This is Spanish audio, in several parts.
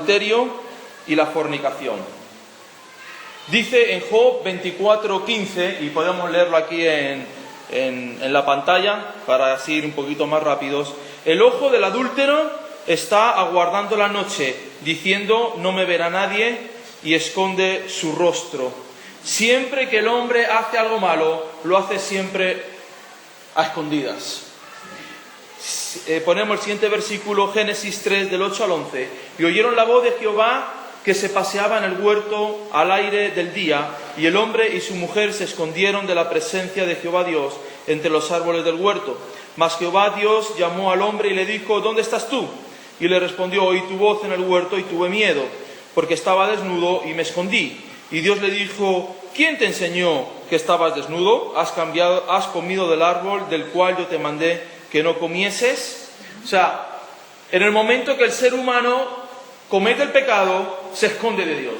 adulterio y la fornicación. Dice en Job 24:15, y podemos leerlo aquí en la pantalla para así ir un poquito más rápidos: el ojo del adúltero está aguardando la noche, diciendo no me verá nadie, y esconde su rostro. Siempre que el hombre hace algo malo, lo hace siempre a escondidas. Ponemos el siguiente versículo, Génesis 3, del 8 al 11. Y oyeron la voz de Jehová que se paseaba en el huerto al aire del día, y el hombre y su mujer se escondieron de la presencia de Jehová Dios entre los árboles del huerto. Mas Jehová Dios llamó al hombre y le dijo: ¿dónde estás tú? Y le respondió: oí tu voz en el huerto y tuve miedo, porque estaba desnudo y me escondí. Y Dios le dijo: ¿quién te enseñó que estabas desnudo? ¿Has comido del árbol del cual yo te mandé que no comieses? O sea, en el momento que el ser humano comete el pecado, se esconde de Dios.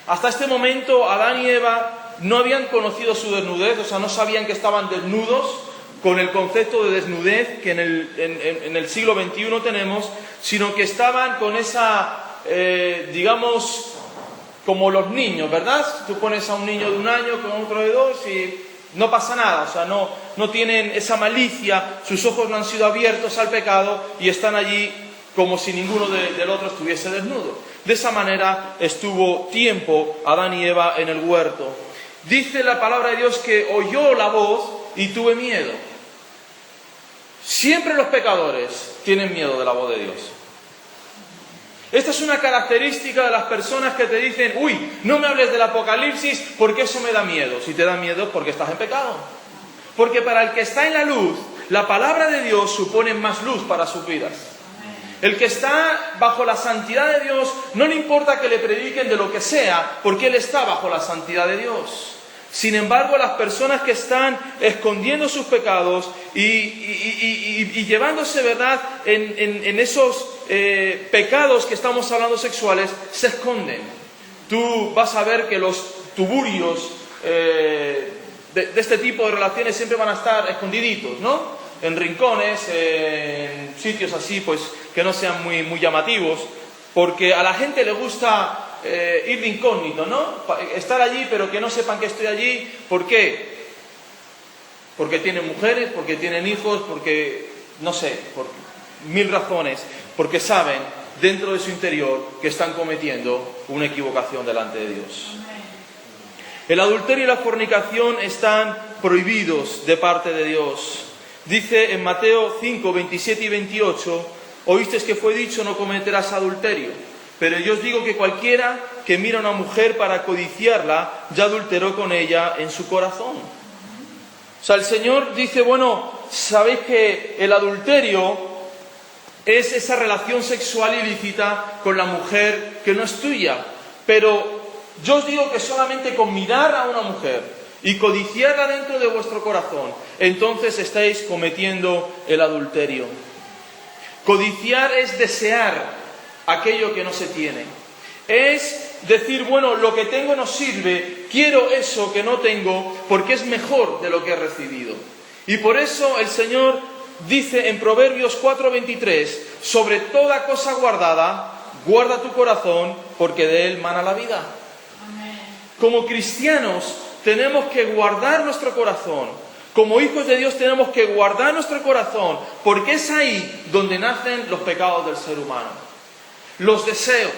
Hasta este momento Adán y Eva no habían conocido su desnudez, o sea, no sabían que estaban desnudos, con el concepto de desnudez que en el siglo XXI tenemos, sino que estaban con esa, digamos, como los niños, ¿verdad? Tú pones a un niño de 1 año con otro de 2 y no pasa nada, o sea, no tienen esa malicia, sus ojos no han sido abiertos al pecado y están allí como si ninguno del otro estuviese desnudo. De esa manera estuvo tiempo Adán y Eva en el huerto. Dice la palabra de Dios que oyó la voz y tuve miedo. Siempre los pecadores tienen miedo de la voz de Dios. Esta es una característica de las personas que te dicen: uy, no me hables del Apocalipsis porque eso me da miedo. Si te da miedo es porque estás en pecado. Porque para el que está en la luz, la palabra de Dios supone más luz para sus vidas. El que está bajo la santidad de Dios, no le importa que le prediquen de lo que sea, porque él está bajo la santidad de Dios. Sin embargo, las personas que están escondiendo sus pecados y llevándose, ¿verdad?, en esos pecados que estamos hablando sexuales, se esconden. Tú vas a ver que los tuburios de este tipo de relaciones siempre van a estar escondiditos, ¿no? En rincones, en sitios así, pues que no sean muy llamativos, porque a la gente le gusta ir de incógnito, ¿no? Estar allí, pero que no sepan que estoy allí. ¿Por qué? Porque tienen mujeres, porque tienen hijos, porque, no sé, por 1000 razones, porque saben dentro de su interior que están cometiendo una equivocación delante de Dios. El adulterio y la fornicación están prohibidos de parte de Dios. Dice en Mateo 5, 27 y 28: oísteis que fue dicho, no cometerás adulterio. Pero yo os digo que cualquiera que mira a una mujer para codiciarla, ya adulteró con ella en su corazón. O sea, el Señor dice, bueno, sabéis que el adulterio es esa relación sexual ilícita con la mujer que no es tuya. Pero yo os digo que solamente con mirar a una mujer y codiciarla dentro de vuestro corazón, entonces estáis cometiendo el adulterio. Codiciar es desear aquello que no se tiene. Es decir, bueno, lo que tengo no sirve, quiero eso que no tengo porque es mejor de lo que he recibido. Y por eso el Señor dice en Proverbios 4:23: sobre toda cosa guardada, guarda tu corazón, porque de él mana la vida. Amén. Como cristianos tenemos que guardar nuestro corazón. Como hijos de Dios tenemos que guardar nuestro corazón, porque es ahí donde nacen los pecados del ser humano. Los deseos.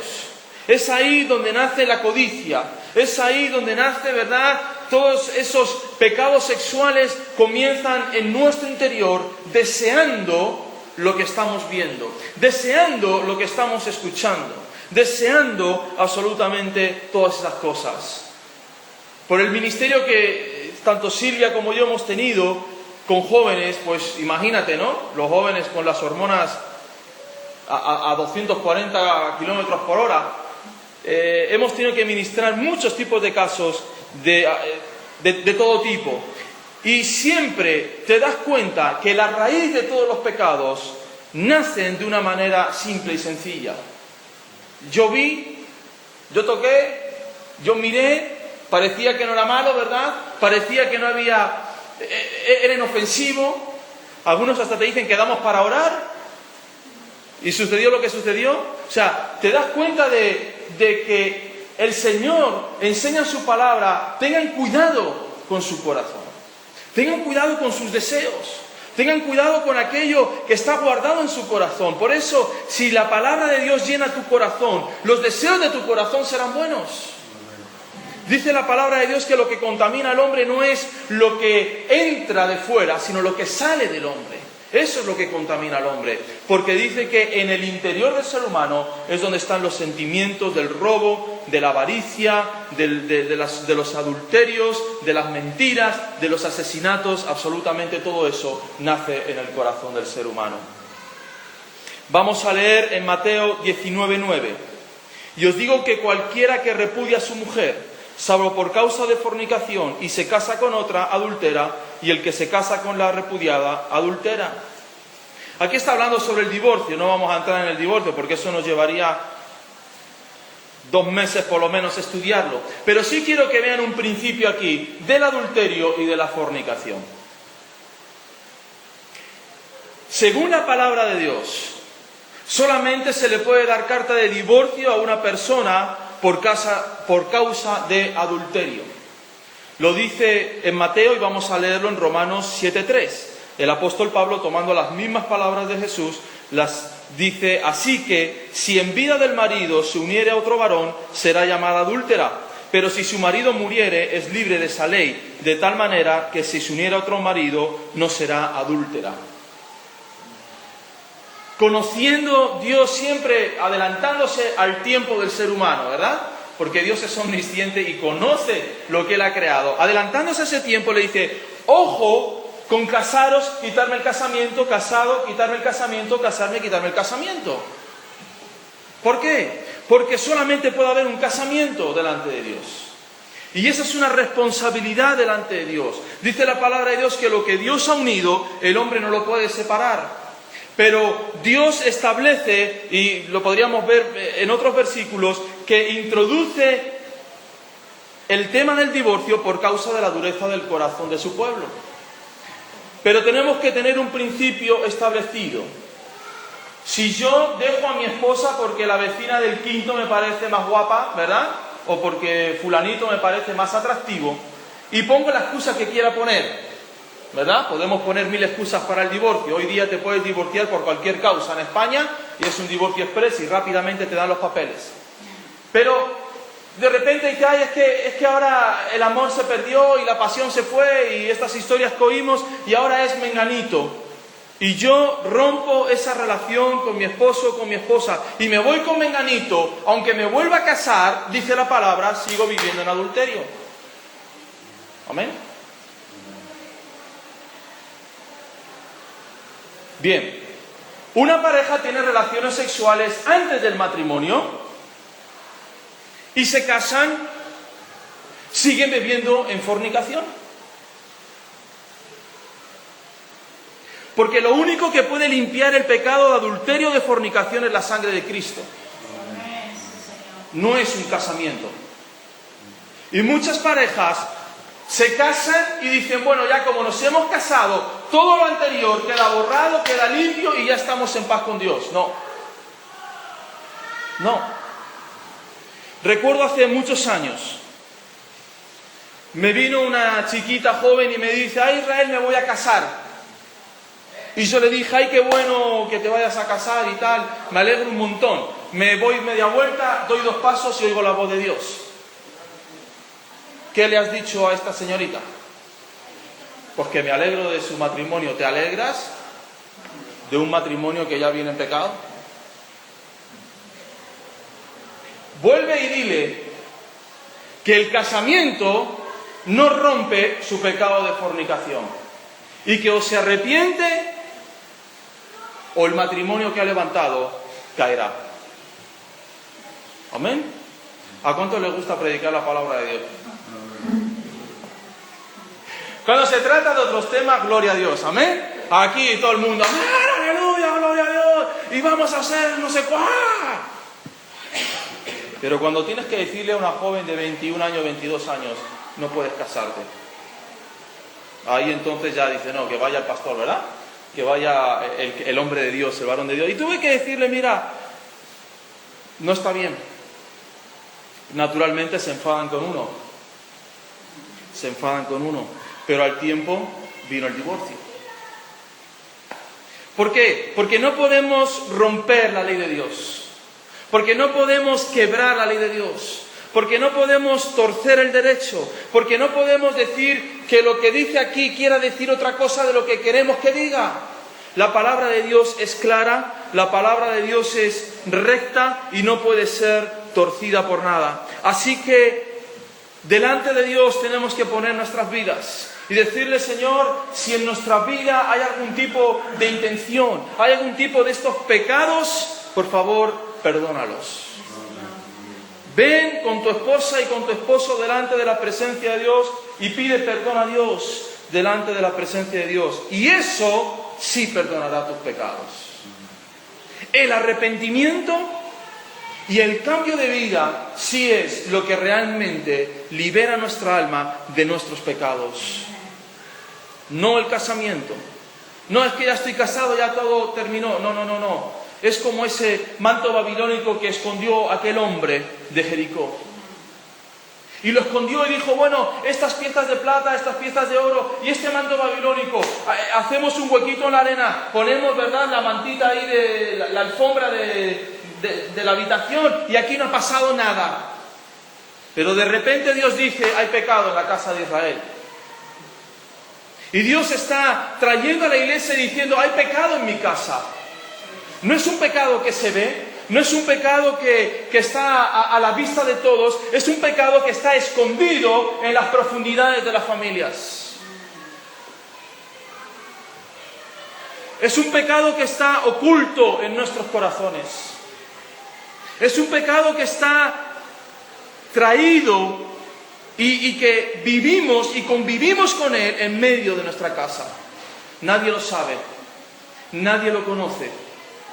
Es ahí donde nace la codicia. Es ahí donde nace, ¿verdad? Todos esos pecados sexuales comienzan en nuestro interior, deseando lo que estamos viendo, deseando lo que estamos escuchando, deseando absolutamente todas esas cosas. Por el ministerio que tanto Silvia como yo hemos tenido con jóvenes, pues imagínate, ¿no? Los jóvenes con las hormonas a 240 kilómetros por hora. Hemos tenido que ministrar muchos tipos de casos de todo tipo. Y siempre te das cuenta que la raíz de todos los pecados nacen de una manera simple y sencilla. Yo vi, yo toqué, yo miré, parecía que no era malo, ¿verdad? Parecía que no había... era inofensivo. Algunos hasta te dicen que damos para orar. Y sucedió lo que sucedió. O sea, te das cuenta de que el Señor enseña en su palabra, tengan cuidado con su corazón. Tengan cuidado con sus deseos. Tengan cuidado con aquello que está guardado en su corazón. Por eso, si la palabra de Dios llena tu corazón, los deseos de tu corazón serán buenos. Dice la palabra de Dios que lo que contamina al hombre no es lo que entra de fuera, sino lo que sale del hombre. Eso es lo que contamina al hombre. Porque dice que en el interior del ser humano es donde están los sentimientos del robo, de la avaricia, de los adulterios, de las mentiras, de los asesinatos. Absolutamente todo eso nace en el corazón del ser humano. Vamos a leer en Mateo 19:9. Y os digo que cualquiera que repudia a su mujer, salvo por causa de fornicación, y se casa con otra, adultera, y el que se casa con la repudiada, adultera. Aquí está hablando sobre el divorcio. No vamos a entrar en el divorcio porque eso nos llevaría 2 meses por lo menos estudiarlo. Pero sí quiero que vean un principio aquí del adulterio y de la fornicación. Según la palabra de Dios, solamente se le puede dar carta de divorcio a una persona por causa de adulterio. Lo dice en Mateo y vamos a leerlo en Romanos 7:3. El apóstol Pablo, tomando las mismas palabras de Jesús, las dice: así que si en vida del marido se uniere a otro varón, será llamada adúltera. Pero si su marido muriere, es libre de esa ley, de tal manera que si se uniere a otro marido, no será adúltera. Conociendo Dios siempre, adelantándose al tiempo del ser humano, ¿verdad? Porque Dios es omnisciente y conoce lo que Él ha creado. Adelantándose a ese tiempo le dice: ojo con casaros, quitarme el casamiento, casado, quitarme el casamiento, casarme, quitarme el casamiento. ¿Por qué? Porque solamente puede haber un casamiento delante de Dios. Y esa es una responsabilidad delante de Dios. Dice la palabra de Dios que lo que Dios ha unido, el hombre no lo puede separar. Pero Dios establece, y lo podríamos ver en otros versículos, que introduce el tema del divorcio por causa de la dureza del corazón de su pueblo. Pero tenemos que tener un principio establecido. Si yo dejo a mi esposa porque la vecina del quinto me parece más guapa, ¿verdad? O porque fulanito me parece más atractivo, y pongo la excusa que quiera poner, ¿verdad? Podemos poner 1000 excusas para el divorcio. Hoy día te puedes divorciar por cualquier causa en España y es un divorcio express y rápidamente te dan los papeles. Pero de repente dices: ay, es que ahora el amor se perdió y la pasión se fue y estas historias que oímos y ahora es menganito. Y yo rompo esa relación con mi esposo, con mi esposa, y me voy con menganito. Aunque me vuelva a casar, dice la palabra, sigo viviendo en adulterio. ¿Amén? Bien, una pareja tiene relaciones sexuales antes del matrimonio y se casan, siguen viviendo en fornicación. Porque lo único que puede limpiar el pecado de adulterio, de fornicación, es la sangre de Cristo. No es un casamiento. Y muchas parejas se casan y dicen: bueno, ya como nos hemos casado, todo lo anterior queda borrado, queda limpio y ya estamos en paz con Dios. No. Recuerdo hace muchos años, me vino una chiquita joven y me dice: ay, Israel, me voy a casar. Y yo le dije: ay, qué bueno que te vayas a casar y tal, me alegro un montón. Me voy media vuelta, doy 2 pasos y oigo la voz de Dios. ¿Qué le has dicho a esta señorita? Pues que me alegro de su matrimonio. ¿Te alegras de un matrimonio que ya viene en pecado? Vuelve y dile que el casamiento no rompe su pecado de fornicación y que o se arrepiente o el matrimonio que ha levantado caerá. ¿Amén? ¿A cuánto les gusta predicar la palabra de Dios? Cuando se trata de otros temas, gloria a Dios, amén. Aquí todo el mundo, amén, aleluya, gloria a Dios, y vamos a hacer no sé cuál. Pero cuando tienes que decirle a una joven de 21 años, 22 años, no puedes casarte, ahí entonces ya dice: no, que vaya el pastor, ¿verdad? que vaya el hombre de Dios, el varón de Dios. Y tuve que decirle, mira, no está bien. Naturalmente se enfadan con uno. Pero al tiempo vino el divorcio. ¿Por qué? Porque no podemos romper la ley de Dios. Porque no podemos quebrar la ley de Dios. Porque no podemos torcer el derecho. Porque no podemos decir que lo que dice aquí quiera decir otra cosa de lo que queremos que diga. La palabra de Dios es clara, la palabra de Dios es recta y no puede ser torcida por nada. Así que delante de Dios tenemos que poner nuestras vidas y decirle, Señor, si en nuestra vida hay algún tipo de intención, hay algún tipo de estos pecados, por favor, perdónalos. Ven con tu esposa y con tu esposo delante de la presencia de Dios y pide perdón a Dios delante de la presencia de Dios. Y eso sí perdonará tus pecados. El arrepentimiento y el cambio de vida sí es lo que realmente libera nuestra alma de nuestros pecados. No el casamiento. No es que ya estoy casado, ya todo terminó. No. Es como ese manto babilónico que escondió aquel hombre de Jericó. Y lo escondió y dijo, bueno, estas piezas de plata, estas piezas de oro y este manto babilónico, hacemos un huequito en la arena, ponemos, ¿verdad?, la mantita ahí de la alfombra de la habitación y aquí no ha pasado nada. Pero de repente Dios dice, hay pecado en la casa de Israel. Y Dios está trayendo a la iglesia diciendo, hay pecado en mi casa. No es un pecado que se ve, no es un pecado que está a la vista de todos, es un pecado que está escondido en las profundidades de las familias. Es un pecado que está oculto en nuestros corazones. Es un pecado que está traído y que vivimos y convivimos con él en medio de nuestra casa. Nadie lo sabe, nadie lo conoce,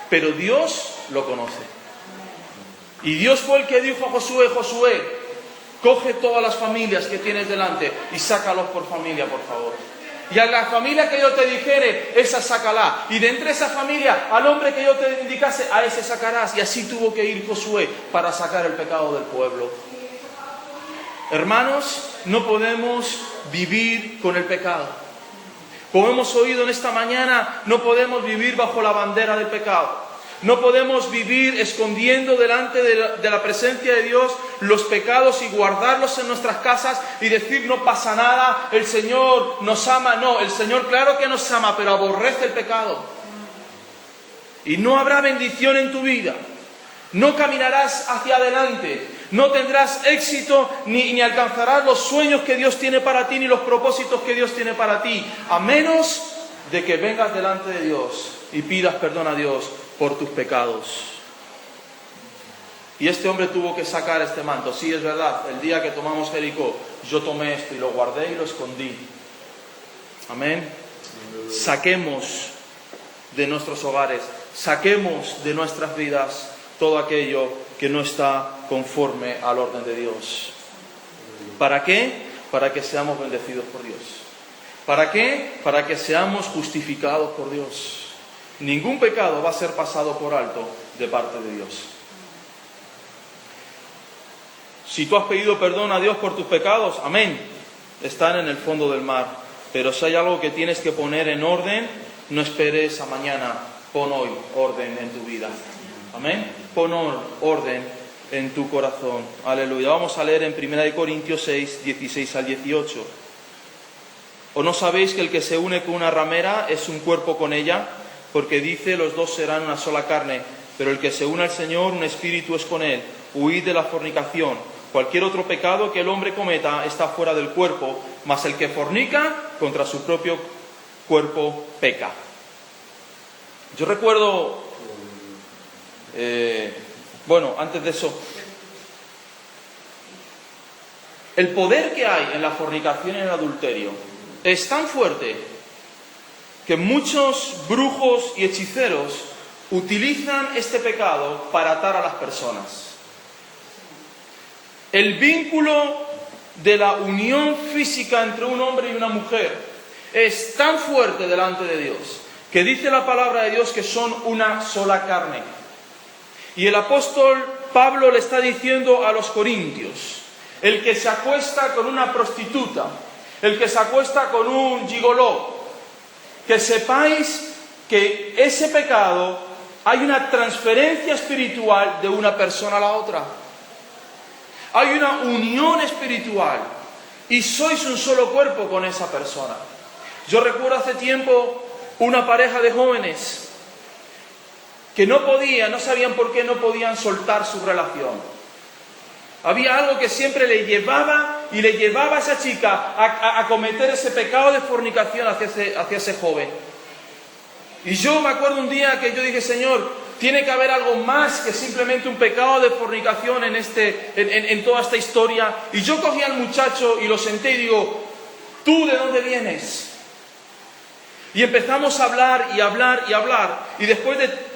pero Dios lo conoce. Y Dios fue el que dijo a Josué, Josué, coge todas las familias que tienes delante y sácalos por familia, por favor. Y a la familia que yo te dijere, esa sácala. Y de entre esa familia, al hombre que yo te indicase, a ese sacarás. Y así tuvo que ir Josué para sacar el pecado del pueblo. Hermanos, no podemos vivir con el pecado. Como hemos oído en esta mañana, no podemos vivir bajo la bandera del pecado. No podemos vivir escondiendo delante de la presencia de Dios los pecados y guardarlos en nuestras casas y decir no pasa nada, el Señor nos ama. No, el Señor claro que nos ama, pero aborrece el pecado. Y no habrá bendición en tu vida. No caminarás hacia adelante, no tendrás éxito ni alcanzarás los sueños que Dios tiene para ti ni los propósitos que Dios tiene para ti, a menos de que vengas delante de Dios y pidas perdón a Dios por tus pecados. Y este hombre tuvo que sacar este manto. Sí, es verdad, el día que tomamos Jericó, yo tomé esto y lo guardé y lo escondí. Amén. Saquemos de nuestros hogares, saquemos de nuestras vidas todo aquello que no está conforme al orden de Dios. ¿Para qué? Para que seamos bendecidos por Dios. ¿Para qué? Para que seamos justificados por Dios. Ningún pecado va a ser pasado por alto de parte de Dios. Si tú has pedido perdón a Dios por tus pecados, amén, están en el fondo del mar. Pero si hay algo que tienes que poner en orden, no esperes a mañana, pon hoy orden en tu vida. Amén. Pon orden en tu corazón. Aleluya. Vamos a leer en 1 Corintios 6, 16 al 18. ¿O no sabéis que el que se une con una ramera es un cuerpo con ella? Porque dice, los dos serán una sola carne. Pero el que se une al Señor, un espíritu es con él. Huid de la fornicación. Cualquier otro pecado que el hombre cometa está fuera del cuerpo, mas el que fornica contra su propio cuerpo peca. Yo recuerdo, antes de eso, el poder que hay en la fornicación y en el adulterio es tan fuerte que muchos brujos y hechiceros utilizan este pecado para atar a las personas. El vínculo de la unión física entre un hombre y una mujer es tan fuerte delante de Dios, que dice la palabra de Dios que son una sola carne. Y el apóstol Pablo le está diciendo a los corintios: el que se acuesta con una prostituta, el que se acuesta con un gigoló, que sepáis que ese pecado hay una transferencia espiritual de una persona a la otra. Hay una unión espiritual y sois un solo cuerpo con esa persona. Yo recuerdo hace tiempo una pareja de jóvenes que no sabían por qué no podían soltar su relación. Había algo que siempre le llevaba a esa chica a cometer ese pecado de fornicación hacia ese joven. Y yo me acuerdo un día que yo dije: Señor, tiene que haber algo más que simplemente un pecado de fornicación en toda esta historia. Y yo cogí al muchacho y lo senté y digo: ¿tú de dónde vienes? Y empezamos a hablar y hablar y hablar. Y después de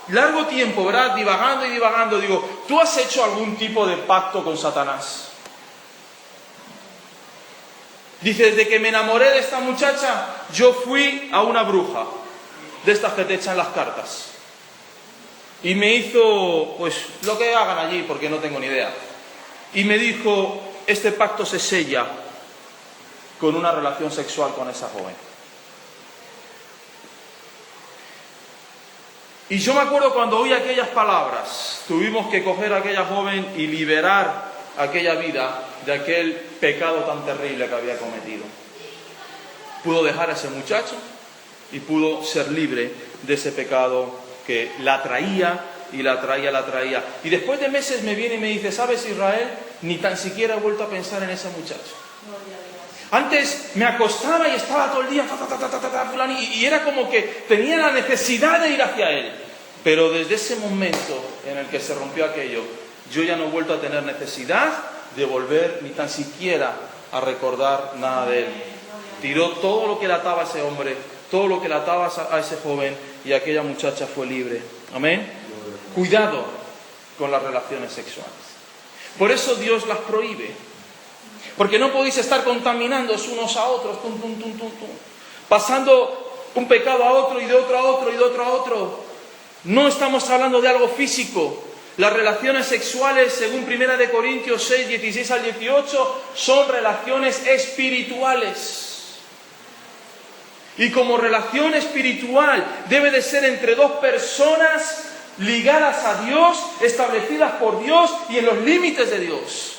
largo tiempo, ¿verdad?, divagando y divagando, digo: ¿tú has hecho algún tipo de pacto con Satanás? Dice: desde que me enamoré de esta muchacha, yo fui a una bruja, de estas que te echan las cartas. Y me hizo, pues, lo que hagan allí, porque no tengo ni idea. Y me dijo: este pacto se sella con una relación sexual con esa joven. Y yo me acuerdo cuando oí aquellas palabras, tuvimos que coger a aquella joven y liberar aquella vida de aquel pecado tan terrible que había cometido. Pudo dejar a ese muchacho y pudo ser libre de ese pecado que la traía y la traía. Y después de meses me viene y me dice: ¿sabes, Israel? Ni tan siquiera he vuelto a pensar en ese muchacho. Antes me acostaba y estaba todo el día y era como que tenía la necesidad de ir hacia él. Pero desde ese momento en el que se rompió aquello, yo ya no he vuelto a tener necesidad de volver ni tan siquiera a recordar nada de él. Tiró todo lo que le ataba a ese hombre, todo lo que le ataba a ese joven, y aquella muchacha fue libre. Amén. Cuidado con las relaciones sexuales. Por eso Dios las prohíbe. Porque no podéis estar contaminándoos unos a otros, pasando un pecado a otro y de otro a otro y de otro a otro. No estamos hablando de algo físico. Las relaciones sexuales, según 1 de Corintios 6, 16 al 18, son relaciones espirituales. Y como relación espiritual debe de ser entre dos personas ligadas a Dios, establecidas por Dios y en los límites de Dios,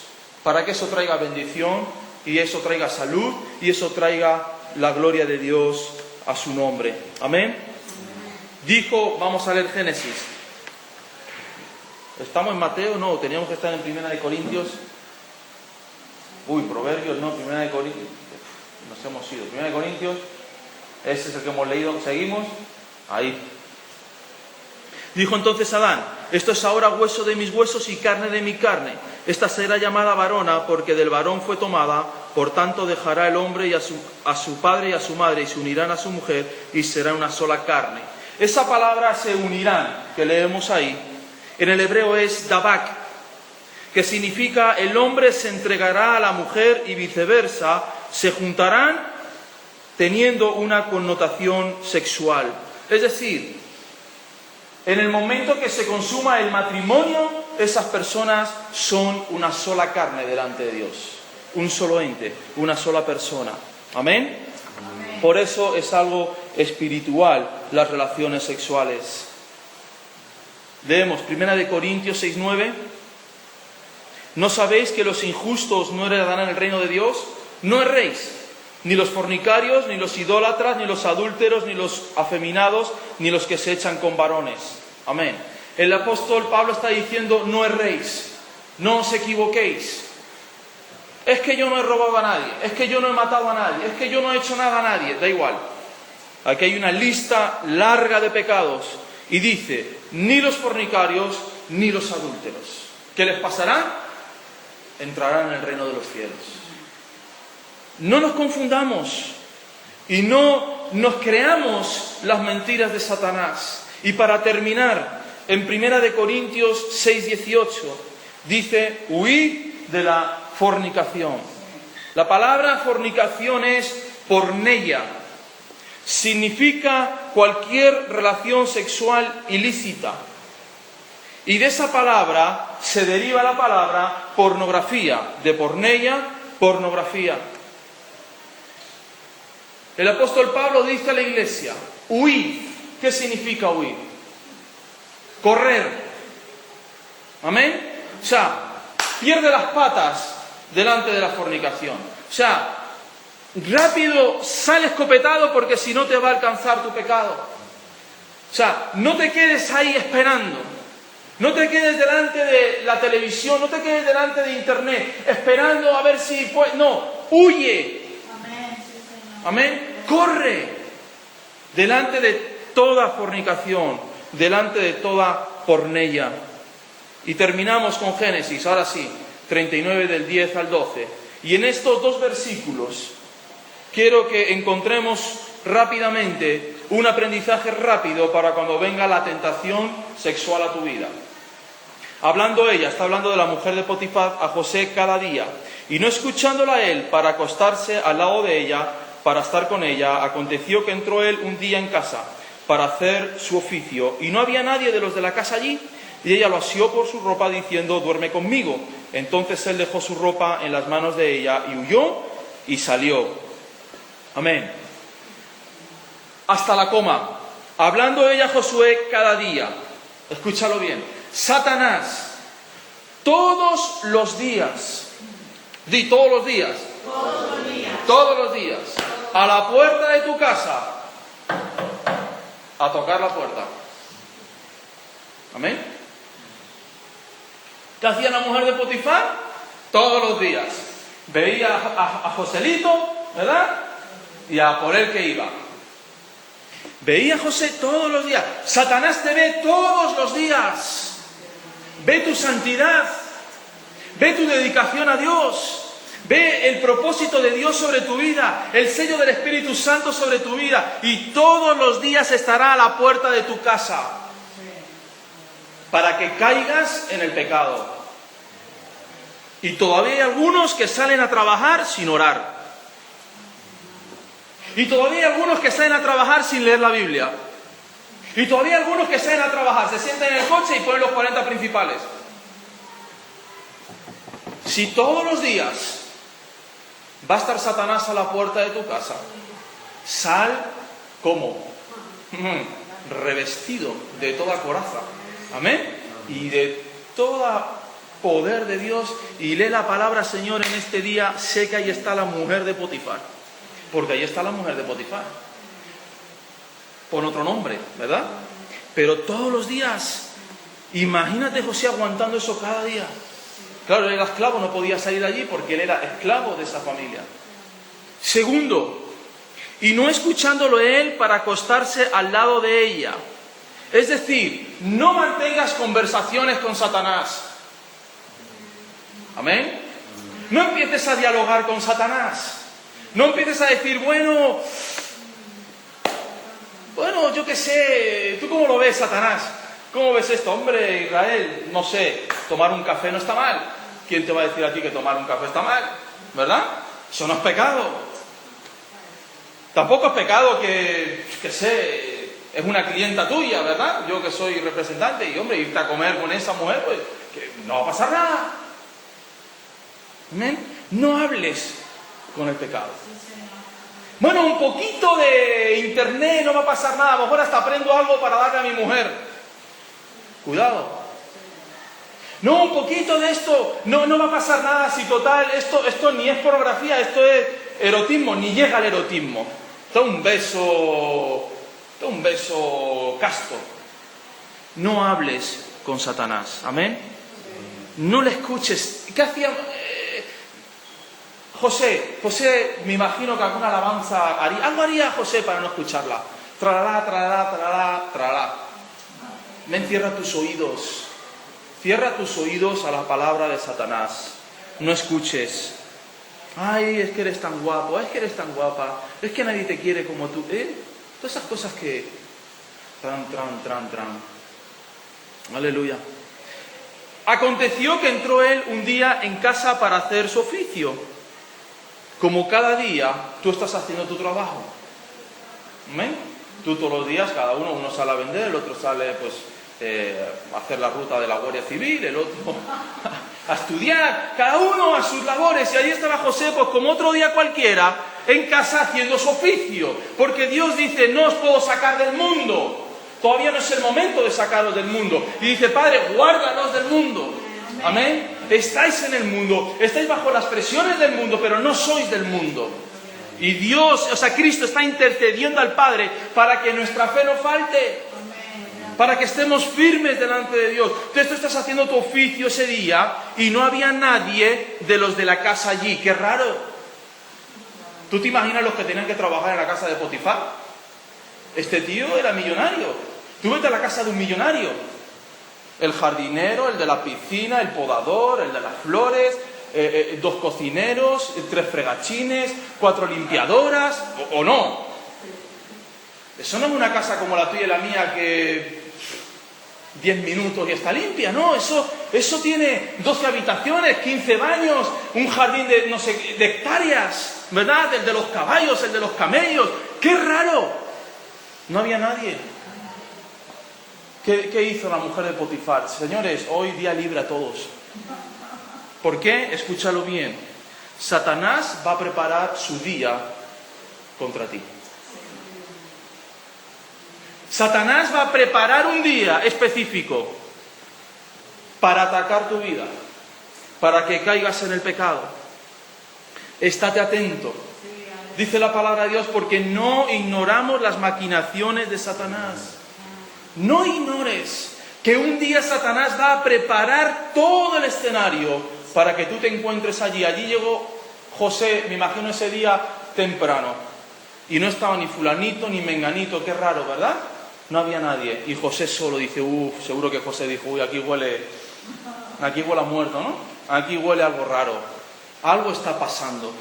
para que eso traiga bendición y eso traiga salud y eso traiga la gloria de Dios a su nombre. Amén. Dijo, vamos a leer Génesis. ¿Estamos en Mateo? No, teníamos que estar en 1 de Corintios. Proverbios, no, 1 de Corintios. Nos hemos ido. 1 de Corintios, ese es el que hemos leído. ¿Seguimos? Ahí. Dijo entonces Adán: esto es ahora hueso de mis huesos y carne de mi carne. Esta será llamada varona, porque del varón fue tomada. Por tanto dejará el hombre a su padre y a su madre, y se unirán a su mujer, y será una sola carne. Esa palabra se unirán, que leemos ahí, en el hebreo es dabak, que significa el hombre se entregará a la mujer y viceversa, se juntarán teniendo una connotación sexual. Es decir, en el momento que se consuma el matrimonio, esas personas son una sola carne delante de Dios. Un solo ente, una sola persona. ¿Amén? Amén. Por eso es algo espiritual las relaciones sexuales. Leemos 1 de Corintios 6:9. ¿No sabéis que los injustos no heredarán el reino de Dios? No erréis. Ni los fornicarios, ni los idólatras, ni los adúlteros, ni los afeminados, ni los que se echan con varones. Amén. El apóstol Pablo está diciendo: no erréis, no os equivoquéis. Es que yo no he robado a nadie, es que yo no he matado a nadie, es que yo no he hecho nada a nadie. Da igual. Aquí hay una lista larga de pecados y dice: ni los fornicarios, ni los adúlteros. ¿Qué les pasará? Entrarán en el reino de los cielos. No nos confundamos y no nos creamos las mentiras de Satanás. Y para terminar, en 1 de Corintios 6:18 dice: huid de la fornicación. La palabra fornicación es porneia. Significa cualquier relación sexual ilícita. Y de esa palabra se deriva la palabra pornografía, de porneia, pornografía. El apóstol Pablo dice a la iglesia, huid. ¿Qué significa huir? Correr. ¿Amén? O sea, pierde las patas delante de la fornicación. O sea, rápido sale escopetado porque si no te va a alcanzar tu pecado. O sea, no te quedes ahí esperando. No te quedes delante de la televisión, no te quedes delante de internet, esperando a ver si puedes. No, huye. Amén, sí, Señor. Amén. Corre delante de toda fornicación, delante de toda porneia. Y terminamos con Génesis, ahora sí, 39 del 10 al 12. Y en estos dos versículos quiero que encontremos rápidamente un aprendizaje rápido para cuando venga la tentación sexual a tu vida. Hablando ella, está hablando de la mujer de Potifar a José cada día, y no escuchándola a él para acostarse al lado de ella, para estar con ella, aconteció que entró él un día en casa para hacer su oficio, y no había nadie de los de la casa allí, y ella lo asió por su ropa diciendo, duerme conmigo. Entonces él dejó su ropa en las manos de ella y huyó y salió. Amén. Hasta la coma. Hablando ella a Josué cada día. Escúchalo bien. Satanás, todos los días. Di todos los días. Todos los días. Todos los días. A la puerta de tu casa. A tocar la puerta. Amén. ¿Qué hacía la mujer de Potifar? Todos los días. Veía a Joselito, ¿verdad? Y a por él que iba. Veía a José todos los días. Satanás te ve todos los días. Ve tu santidad. Ve tu dedicación a Dios. Ve el propósito de Dios sobre tu vida. El sello del Espíritu Santo sobre tu vida. Y todos los días estará a la puerta de tu casa. Para que caigas en el pecado. Y todavía hay algunos que salen a trabajar sin orar. Y todavía hay algunos que salen a trabajar sin leer la Biblia. Y todavía hay algunos que salen a trabajar, se sientan en el coche y ponen los 40 principales. Si todos los días va a estar Satanás a la puerta de tu casa, sal como revestido de toda coraza. Amén. Y de todo poder de Dios. Y lee la palabra, Señor, en este día. Sé que ahí está la mujer de Potifar. Porque ahí está la mujer de Potifar. Con otro nombre, ¿verdad? Pero todos los días. Imagínate José aguantando eso cada día. Claro, él era esclavo, no podía salir de allí porque él era esclavo de esa familia. Segundo, y no escuchándolo él para acostarse al lado de ella. Es decir, no mantengas conversaciones con Satanás. Amén. No empieces a dialogar con Satanás. No empieces a decir, bueno, yo qué sé, ¿tú cómo lo ves, Satanás? ¿Cómo ves esto? Hombre, Israel, no sé, tomar un café no está mal. ¿Quién te va a decir a ti que tomar un café está mal? ¿Verdad? Eso no es pecado. Tampoco es pecado que sé, es una clienta tuya, ¿verdad? Yo que soy representante y, hombre, irte a comer con esa mujer, pues, que no va a pasar nada. ¿Amén? No hables con el pecado. Bueno, un poquito de internet no va a pasar nada. A lo mejor hasta aprendo algo para darle a mi mujer. Cuidado. No, un poquito de esto no va a pasar nada. Si total, esto ni es pornografía, esto es erotismo, ni llega al erotismo. Esto es un beso casto. No hables con Satanás. Amén. No le escuches. ¿Qué hacía José? José, me imagino que alguna alabanza haría. Algo haría José para no escucharla. Tralala, tralala, tralala, tralala. Ven, cierra tus oídos. Cierra tus oídos a la palabra de Satanás. No escuches. Ay, es que eres tan guapo, es que eres tan guapa, es que nadie te quiere como tú. Todas esas cosas que... Tran. Aleluya. Aconteció que entró él un día en casa para hacer su oficio. Como cada día tú estás haciendo tu trabajo. ¿Amén? Tú todos los días, cada uno sale a vender, el otro sale pues a hacer la ruta de la Guardia Civil, el otro a estudiar, cada uno a sus labores. Y ahí estaba José, pues como otro día cualquiera, en casa haciendo su oficio. Porque Dios dice, no os puedo sacar del mundo. Todavía no es el momento de sacaros del mundo. Y dice, Padre, guárdanos del mundo. Amén. Estáis en el mundo, estáis bajo las presiones del mundo, pero no sois del mundo. Y Dios, o sea, Cristo está intercediendo al Padre para que nuestra fe no falte, para que estemos firmes delante de Dios. Entonces tú estás haciendo tu oficio ese día y no había nadie de los de la casa allí. ¡Qué raro! ¿Tú te imaginas los que tenían que trabajar en la casa de Potifar? Este tío era millonario. Tú vete a la casa de un millonario. El jardinero, el de la piscina, el podador, el de las flores, 2 cocineros, 3 fregachines, 4 limpiadoras, o no. Eso no es una casa como la tuya y la mía que 10 minutos y está limpia, no. Eso tiene 12 habitaciones, 15 baños, un jardín de no sé de hectáreas, ¿verdad? El de los caballos, el de los camellos. ¡Qué raro! No había nadie. ¿Qué hizo la mujer de Potifar? Señores, hoy día libre a todos. ¿Por qué? Escúchalo bien. Satanás va a preparar su día contra ti. Satanás va a preparar un día específico para atacar tu vida, para que caigas en el pecado. Estate atento. Dice la palabra de Dios, porque no ignoramos las maquinaciones de Satanás. No ignores que un día Satanás va a preparar todo el escenario para que tú te encuentres allí. Allí llegó José, me imagino ese día temprano, y no estaba ni fulanito ni menganito. Qué raro, ¿verdad? No había nadie. Y José solo dice, seguro que José dijo, aquí huele a muerto, ¿no? Aquí huele algo raro. Algo está pasando.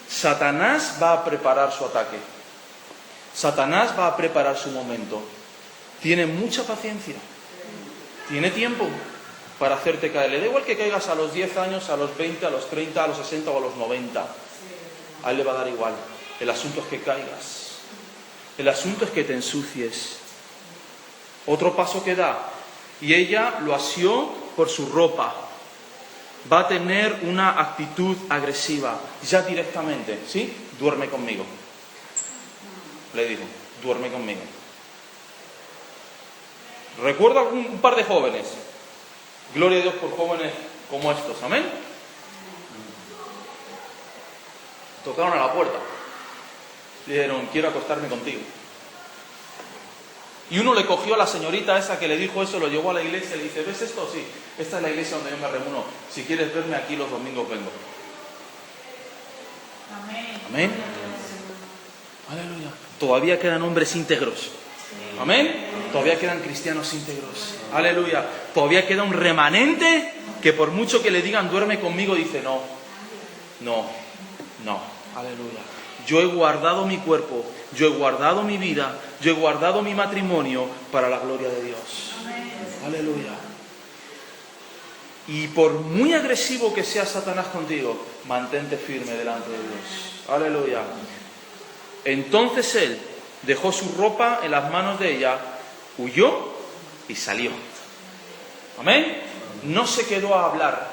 Satanás va a preparar su ataque. Satanás va a preparar su momento. Tiene mucha paciencia. Tiene tiempo para hacerte caer. Le da igual que caigas a los 10 años, a los 20, a los 30, a los 60 o a los 90. A él le va a dar igual. El asunto es que caigas. El asunto es que te ensucies. Otro paso que da. Y ella lo asió por su ropa. Va a tener una actitud agresiva. Ya directamente, ¿sí? Duerme conmigo. Le digo, duerme conmigo. Recuerdo un par de jóvenes. Gloria a Dios por jóvenes como estos. Amén. Tocaron a la puerta. Dijeron, quiero acostarme contigo. Y uno le cogió a la señorita esa que le dijo eso, lo llevó a la iglesia y le dice, ¿ves esto? Sí, esta es la iglesia donde yo me reúno. Si quieres verme aquí los domingos vengo. Amén. Amén. Aleluya. Todavía quedan hombres íntegros. Amén. Todavía quedan cristianos íntegros. Aleluya. Todavía queda un remanente que por mucho que le digan duerme conmigo, dice no. Aleluya. Yo he guardado mi cuerpo, yo he guardado mi vida, yo he guardado mi matrimonio para la gloria de Dios. Aleluya. Y por muy agresivo que sea Satanás contigo, mantente firme delante de Dios. Aleluya. Entonces él dejó su ropa en las manos de ella, huyó y salió. Amén. No se quedó a hablar,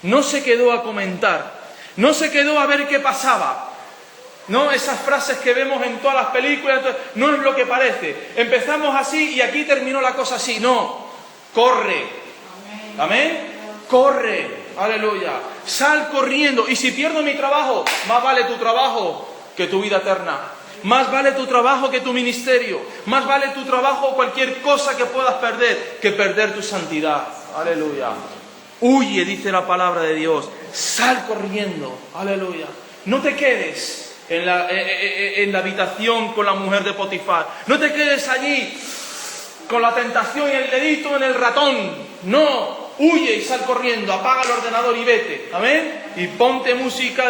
no se quedó a comentar, no se quedó a ver qué pasaba. No, esas frases que vemos en todas las películas, no es lo que parece. Empezamos así y aquí terminó la cosa así. No, corre. Amén. Corre. Aleluya. Sal corriendo. Y si pierdo mi trabajo, más vale tu trabajo que tu vida eterna. Más vale tu trabajo que tu ministerio. Más vale tu trabajo o cualquier cosa que puedas perder que perder tu santidad. Aleluya. Huye, dice la palabra de Dios. Sal corriendo. Aleluya. No te quedes en la habitación con la mujer de Potifar. No te quedes allí con la tentación y el dedito en el ratón. No, huye y sal corriendo, apaga el ordenador y vete. Amén. Y ponte música,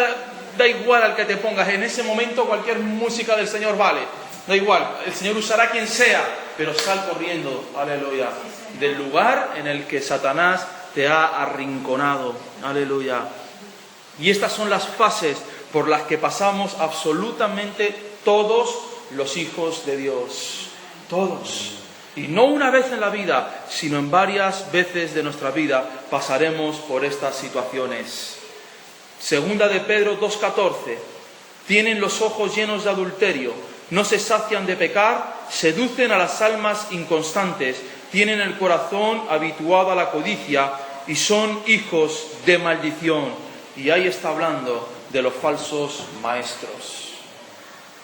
da igual al que te pongas. En ese momento cualquier música del Señor vale. Da igual, el Señor usará quien sea, pero sal corriendo, aleluya, del lugar en el que Satanás te ha arrinconado. Aleluya. Y estas son las fases por las que pasamos absolutamente todos los hijos de Dios. Todos. Y no una vez en la vida, sino en varias veces de nuestra vida pasaremos por estas situaciones. Segunda de Pedro 2:14. Tienen los ojos llenos de adulterio, no se sacian de pecar, seducen a las almas inconstantes, tienen el corazón habituado a la codicia y son hijos de maldición. Y ahí está hablando de los falsos maestros.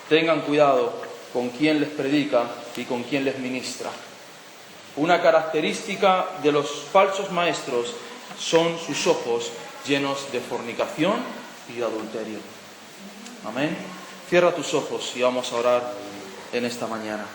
Tengan cuidado con quién les predica y con quién les ministra. Una característica de los falsos maestros son sus ojos llenos de fornicación y de adulterio. Amén. Cierra tus ojos y vamos a orar en esta mañana.